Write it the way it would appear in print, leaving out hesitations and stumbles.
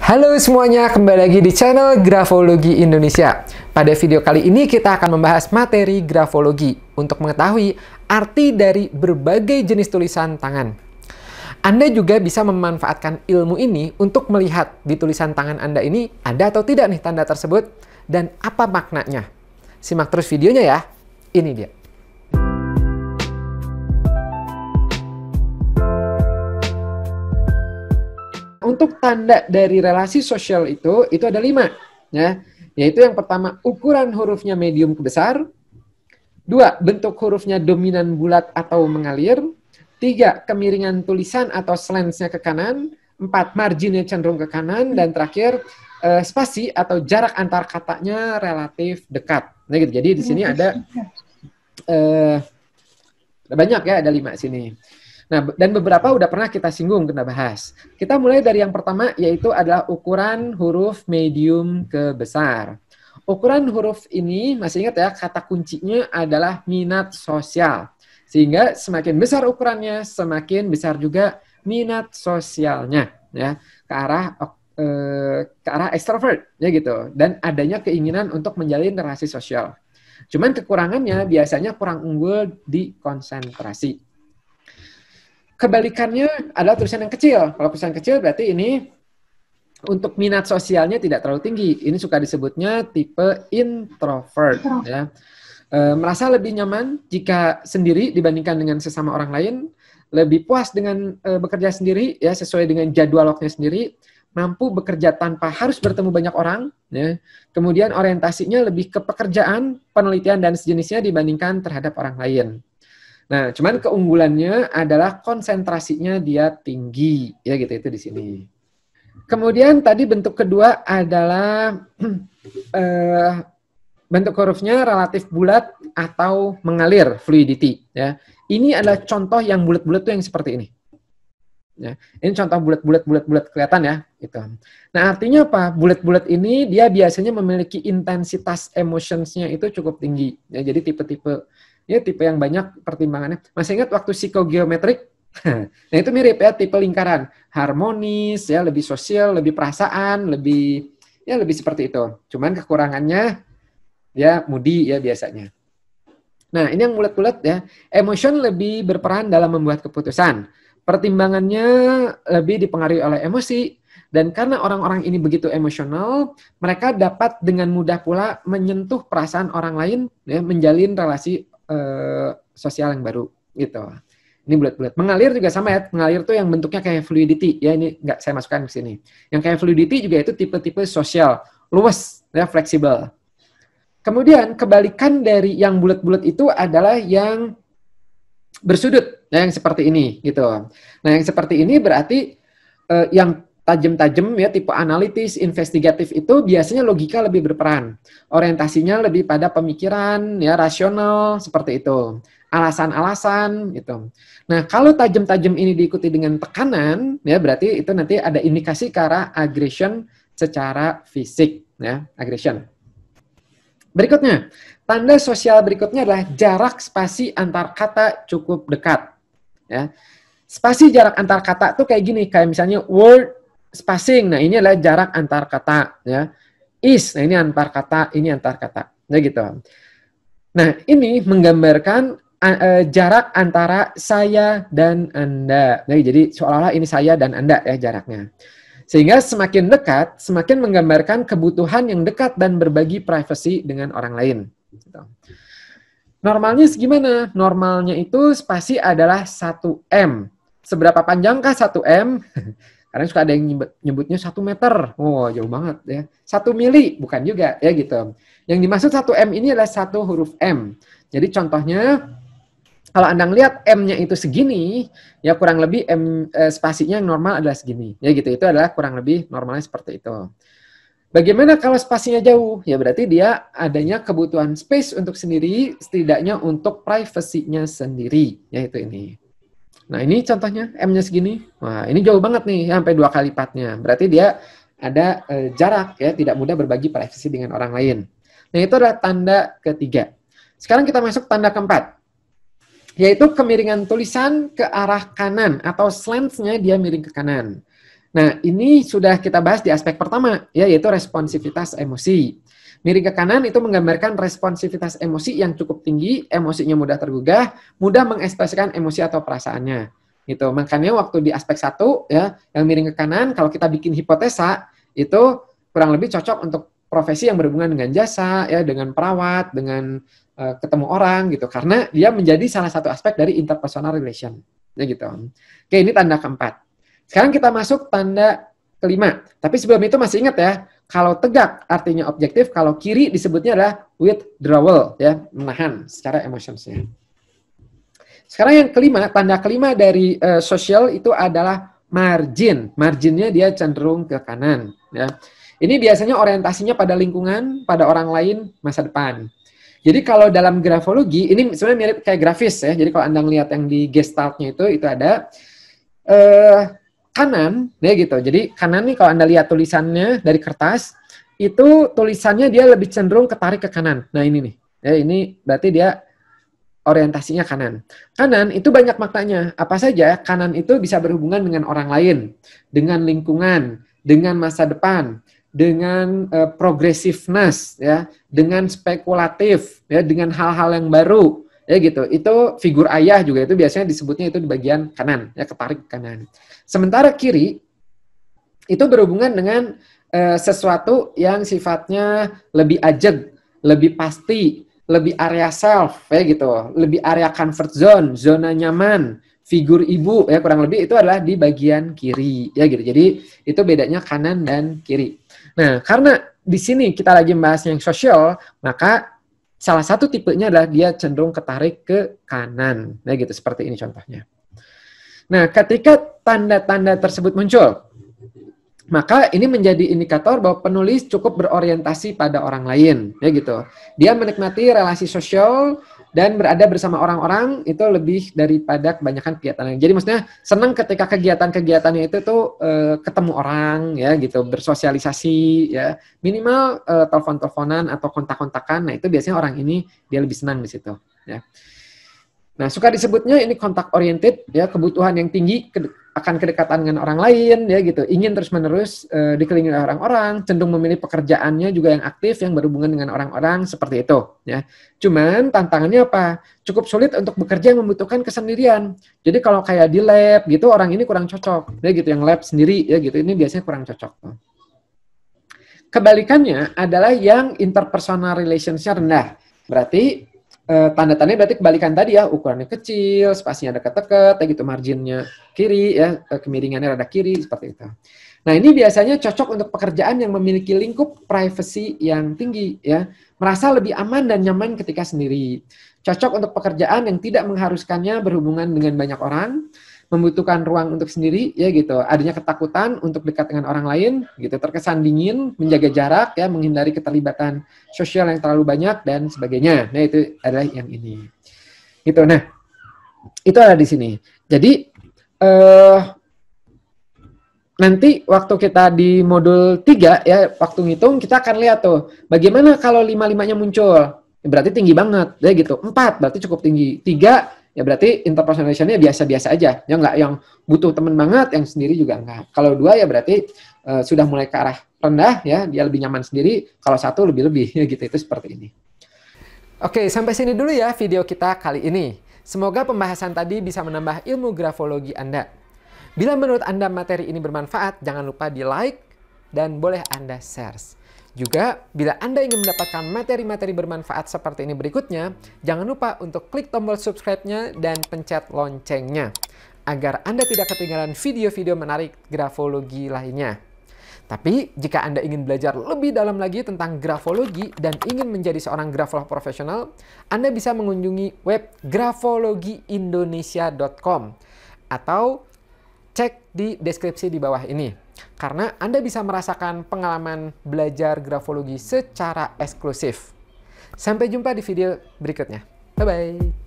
Halo semuanya, kembali lagi di channel Grafologi Indonesia. Pada video kali ini kita akan membahas materi grafologi untuk mengetahui arti dari berbagai jenis tulisan tangan. Anda juga bisa memanfaatkan ilmu ini untuk melihat di tulisan tangan Anda ini ada atau tidak nih tanda tersebut dan apa maknanya. Simak terus videonya ya. Ini dia. Untuk tanda dari relasi sosial itu ada 5, ya. Yaitu yang pertama, ukuran hurufnya medium ke besar. 2, bentuk hurufnya dominan bulat atau mengalir. 3, kemiringan tulisan atau slantsnya ke kanan. 4, marginnya cenderung ke kanan. Dan terakhir, spasi atau jarak antar katanya relatif dekat. Nah, gitu. Jadi di sini ada banyak ya, ada 5 sini. Nah, dan beberapa udah pernah kita singgung, kita bahas. Kita mulai dari yang pertama, yaitu adalah ukuran huruf medium ke besar. Ukuran huruf ini, masih ingat ya, kata kuncinya adalah minat sosial. Sehingga semakin besar ukurannya, semakin besar juga minat sosialnya, ya, ke arah extrovert, ya gitu. Dan adanya keinginan untuk menjalin relasi sosial. Cuman kekurangannya biasanya kurang unggul di konsentrasi. Kebalikannya adalah tulisan yang kecil. Kalau tulisan kecil berarti ini untuk minat sosialnya tidak terlalu tinggi. Ini suka disebutnya tipe introvert. Ya. Merasa lebih nyaman jika sendiri dibandingkan dengan sesama orang lain. Lebih puas dengan bekerja sendiri, ya, sesuai dengan jadwal waktunya sendiri. Mampu bekerja tanpa harus bertemu banyak orang. Ya. Kemudian orientasinya lebih ke pekerjaan, penelitian, dan sejenisnya dibandingkan terhadap orang lain. Nah, cuman keunggulannya adalah konsentrasinya dia tinggi, ya gitu, itu di sini. Kemudian tadi bentuk kedua adalah bentuk hurufnya relatif bulat atau mengalir, fluidity. Ya, ini adalah contoh yang bulat-bulat tuh yang seperti ini. Ya, ini contoh bulat-bulat kelihatan ya, gitu. Nah, artinya apa? Bulat-bulat ini dia biasanya memiliki intensitas emotionsnya itu cukup tinggi. Ya, jadi tipe-tipe yang banyak pertimbangannya. Masih ingat waktu psikogeometrik? Nah, itu mirip ya, tipe lingkaran. Harmonis, ya, lebih sosial, lebih perasaan, lebih seperti itu. Cuman kekurangannya ya moody ya biasanya. Nah, ini yang bulat-bulat ya. Emotion lebih berperan dalam membuat keputusan. Pertimbangannya lebih dipengaruhi oleh emosi. Dan karena orang-orang ini begitu emosional, mereka dapat dengan mudah pula menyentuh perasaan orang lain, ya, menjalin relasi sosial yang baru gitu. Ini bulat-bulat. Mengalir juga sama ya. Mengalir tuh yang bentuknya kayak fluidity. Ya, ini nggak saya masukkan ke sini. Yang kayak fluidity juga itu tipe-tipe sosial, luwes, ya, fleksibel. Kemudian kebalikan dari yang bulat-bulat itu adalah yang bersudut, ya, yang seperti ini gitu. Nah, yang seperti ini berarti yang tajam-tajam ya, tipe analitis, investigatif itu biasanya logika lebih berperan. Orientasinya lebih pada pemikiran, ya, rasional, seperti itu. Alasan-alasan, gitu. Nah, kalau tajam-tajam ini diikuti dengan tekanan, ya, berarti itu nanti ada indikasi ke arah aggression secara fisik, ya, aggression. Berikutnya, tanda sosial berikutnya adalah jarak spasi antar kata cukup dekat. Ya. Spasi jarak antar kata tuh kayak gini, kayak misalnya word spacing. Nah, ini adalah jarak antar kata, ya. Is, nah ini antar kata, ini antar kata. Nah, gitu. Nah, ini menggambarkan jarak antara saya dan Anda. Nah, jadi seolah-olah ini saya dan Anda ya jaraknya. Sehingga semakin dekat, semakin menggambarkan kebutuhan yang dekat dan berbagi privasi dengan orang lain. Gitu. Normalnya segimana? Normalnya itu spasi adalah 1M. Seberapa panjangkah 1M? Karena suka ada yang nyebutnya 1 meter. Oh, jauh banget ya. 1 mili, bukan juga ya gitu. Yang dimaksud 1M ini adalah 1 huruf M. Jadi contohnya, kalau Anda lihat M-nya itu segini, ya kurang lebih spasinya yang normal adalah segini. Ya gitu, itu adalah kurang lebih normalnya seperti itu. Bagaimana kalau spasinya jauh? Ya berarti dia adanya kebutuhan space untuk sendiri, setidaknya untuk privasinya sendiri. Yaitu ini. Nah, ini contohnya M-nya segini. Wah, ini jauh banget nih, sampai 2 kali lipatnya. Berarti dia ada jarak, ya, tidak mudah berbagi privasi dengan orang lain. Nah, itu adalah tanda ketiga. Sekarang kita masuk tanda keempat, yaitu kemiringan tulisan ke arah kanan atau slantsnya dia miring ke kanan. Nah, ini sudah kita bahas di aspek pertama, ya, yaitu responsivitas emosi. Miring ke kanan itu menggambarkan responsivitas emosi yang cukup tinggi, emosinya mudah tergugah, mudah mengekspresikan emosi atau perasaannya. Gitu. Makanya waktu di aspek 1, ya, yang miring ke kanan, kalau kita bikin hipotesa, itu kurang lebih cocok untuk profesi yang berhubungan dengan jasa, ya, dengan perawat, dengan ketemu orang, gitu. Karena dia menjadi salah satu aspek dari interpersonal relation. Ya, gitu. Oke, ini tanda keempat. Sekarang kita masuk tanda kelima. Tapi sebelum itu masih ingat ya, kalau tegak artinya objektif, kalau kiri disebutnya adalah withdrawal, ya, menahan secara emosionalnya. Sekarang yang kelima, tanda kelima dari sosial itu adalah margin. Marginnya dia cenderung ke kanan. Ya. Ini biasanya orientasinya pada lingkungan, pada orang lain, masa depan. Jadi kalau dalam grafologi, ini sebenarnya mirip kayak grafis ya. Jadi kalau Anda lihat yang di gestaltnya itu ada kanan, ya gitu. Jadi kanan nih kalau Anda lihat tulisannya dari kertas, itu tulisannya dia lebih cenderung ketarik ke kanan. Nah ini nih, ya ini berarti dia orientasinya kanan. Kanan itu banyak maknanya. Apa saja? Kanan itu bisa berhubungan dengan orang lain, dengan lingkungan, dengan masa depan, dengan progressiveness, ya, dengan spekulatif, ya, dengan hal-hal yang baru. Ya gitu, itu figur ayah juga itu biasanya disebutnya itu di bagian kanan, ya, ketarik ke kanan. Sementara kiri itu berhubungan dengan sesuatu yang sifatnya lebih ajeg, lebih pasti, lebih area self, ya gitu, lebih area comfort zone, zona nyaman, figur ibu, ya kurang lebih itu adalah di bagian kiri, ya gitu. Jadi itu bedanya kanan dan kiri. Nah, karena di sini kita lagi membahas yang sosial, maka salah satu tipenya adalah dia cenderung ketarik ke kanan. Nah gitu, seperti ini contohnya. Nah, ketika tanda-tanda tersebut muncul, maka ini menjadi indikator bahwa penulis cukup berorientasi pada orang lain. Ya gitu. Dia menikmati relasi sosial dan berada bersama orang-orang itu lebih daripada kebanyakan kegiatan. Jadi maksudnya senang ketika kegiatan-kegiatannya itu tuh ketemu orang, ya gitu, bersosialisasi, ya minimal telepon-teleponan atau kontak-kontakan. Nah itu biasanya orang ini dia lebih senang di situ. Ya. Nah suka disebutnya ini kontak oriented, ya kebutuhan yang tinggi akan kedekatan dengan orang lain, ya gitu, ingin terus-menerus dikelilingi oleh orang-orang, cenderung memilih pekerjaannya juga yang aktif, yang berhubungan dengan orang-orang seperti itu. Ya, cuman tantangannya apa? Cukup sulit untuk bekerja yang membutuhkan kesendirian. Jadi kalau kayak di lab gitu, orang ini kurang cocok, ya gitu, yang lab sendiri, ya gitu, ini biasanya kurang cocok. Kebalikannya adalah yang interpersonal relations-nya rendah. Berarti tanda-tandanya berarti kebalikan tadi ya, ukurannya kecil, spasinya dekat-dekat, ya gitu, marginnya kiri, ya kemiringannya rada kiri, seperti itu. Nah ini biasanya cocok untuk pekerjaan yang memiliki lingkup privacy yang tinggi, ya, merasa lebih aman dan nyaman ketika sendiri. Cocok untuk pekerjaan yang tidak mengharuskannya berhubungan dengan banyak orang, membutuhkan ruang untuk sendiri, ya gitu, adanya ketakutan untuk dekat dengan orang lain, gitu, terkesan dingin, menjaga jarak, ya, menghindari keterlibatan sosial yang terlalu banyak dan sebagainya. Nah itu adalah yang ini, gitu. Nah itu ada di sini. Jadi nanti waktu kita di modul 3, ya, waktu ngitung kita akan lihat tuh bagaimana kalau 5-5-nya muncul, berarti tinggi banget, ya gitu. 4 berarti cukup tinggi, 3 ya berarti interpersonal relation-nya biasa-biasa aja, ya nggak yang butuh teman banget, yang sendiri juga nggak. Kalau 2 ya berarti sudah mulai ke arah rendah, ya dia lebih nyaman sendiri. Kalau 1 lebih-lebih, ya gitu, itu seperti ini. Oke, sampai sini dulu ya video kita kali ini. Semoga pembahasan tadi bisa menambah ilmu grafologi Anda. Bila menurut Anda materi ini bermanfaat, jangan lupa di like dan boleh Anda share. Juga, bila Anda ingin mendapatkan materi-materi bermanfaat seperti ini berikutnya, jangan lupa untuk klik tombol subscribe-nya dan pencet loncengnya, agar Anda tidak ketinggalan video-video menarik grafologi lainnya. Tapi, jika Anda ingin belajar lebih dalam lagi tentang grafologi dan ingin menjadi seorang grafolog profesional, Anda bisa mengunjungi web grafologiindonesia.com atau cek di deskripsi di bawah ini. Karena Anda bisa merasakan pengalaman belajar grafologi secara eksklusif. Sampai jumpa di video berikutnya. Bye-bye.